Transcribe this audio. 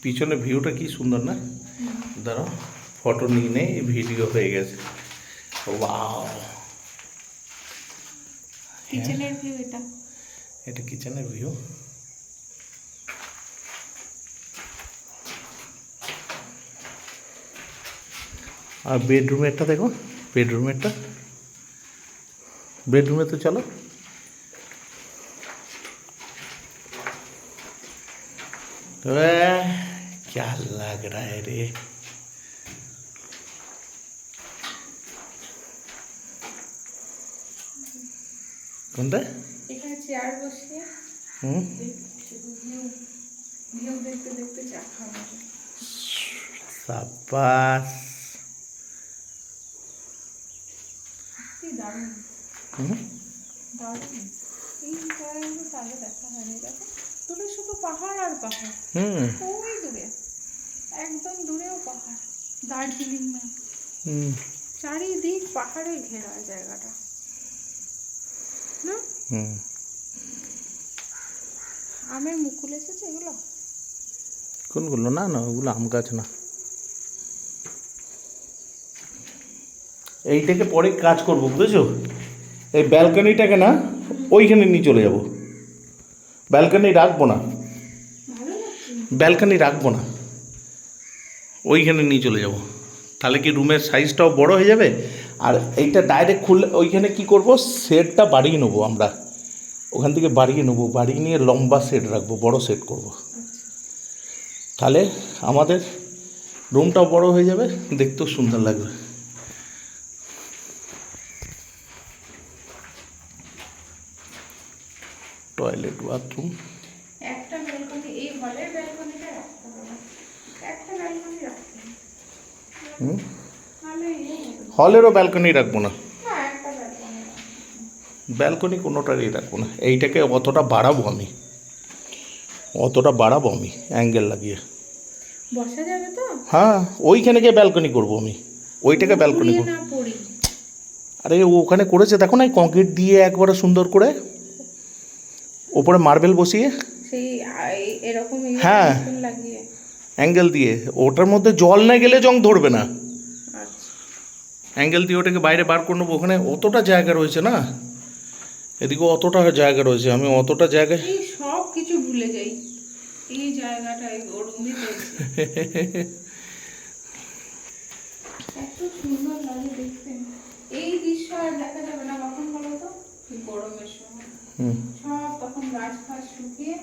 পিছনে ভিউটা কি সুন্দর না? দাঁড়াও ফটো নিয়ে নেই, ভিডিও হয়ে গেছে। ওয়াও, কিচেনের ভিউ এটা। এটা কিচেনের ভিউ। আর বেডরুমেরটা দেখো, বেডরুমেরটা। बेडरूम में तो चलो। क्या लग रहा है रे? কোনটা? এখানে চেয়ার বসিয়ে ভিউ দেখতে দেখতে চা খাওয়া হবে। সাবাস। কি দারুণ। দারুণ। এই জায়গাগুলো আগে দেখা হয়নি। দেখো দূরে শুধু পাহাড় আর পাহাড়। ওই দূরে একদম দূরেও পাহাড়। দার্জিলিং না, চারিদিক পাহাড়ে ঘেরা জায়গাটা না। আমের মুকুল এসেছে এগুলো। কোনগুলো? না না, ওগুলো আম গাছ না। এইটাকে পরে কাজ করবো, বুঝেছো? এই ব্যালকনিটাকে না ওইখানে নিয়ে চলে যাব। ব্যালকনি রাখবো না, ব্যালকনি রাখবো না, ওইখানে নিয়ে চলে যাব। তাহলে কি রুমের সাইজটাও বড় হয়ে যাবে। আর এইটা ডাইরেক্ট খুললে ওইখানে কি করব, সেটটা বাড়িয়ে নেবো আমরা। ওখান থেকে বাড়িয়ে নেবো, বাড়িয়ে নিয়ে লম্বা সেট রাখবো, বড় সেট করব। তাহলে আমাদের রুমটাও বড় হয়ে যাবে, দেখতেও সুন্দর লাগবে। টয়লেট, বাথরুম, একটা ব্যালকনি। এই হলের ব্যালকনিটা রাখতে হবে, একটা ব্যালকনি রাখতে হবে। হলেরও ব্যালকনি রাখবো না, হ্যাঁ একটা ব্যালকনি। ব্যালকনি কোনোটারই রাখবো না। এইটাকে অতটা বাড়াবো আমি, অতটা বাড়াবো আমি অ্যাঙ্গেল লাগিয়ে। বসা যাবে তো? হ্যাঁ, ওইখানে গিয়ে ব্যালকনি করবো আমি, ওইটাকে ব্যালকনি করবো। আরে ওখানে করেছে দেখো না, কংক্রিট দিয়ে একবারে সুন্দর করে, ওপরে মার্বেল বসিয়ে, সেই এরকম হ্যাঁ লাগিয়ে অ্যাঙ্গেল দিয়ে। ওটার মধ্যে জল না গেলে জং ধরবে না। আচ্ছা, অ্যাঙ্গেল দিয়ে ওটাকে বাইরে বার করে নেবো। ওখানে অতটা জায়গা রয়েছে না, এদিকে অতটা জায়গা রয়েছে, আমি অতটা জায়গায় এই সব কিছু ভুলে যাই। এই জায়গাটা ওরকমই রয়েছে। এত সুন্দর লাগে দেখতে। এই দৃশ্য আর দেখা যাবে না কখন বলো তো? গরমের সময় সব তখন গাছ ফাছ শুকিয়ে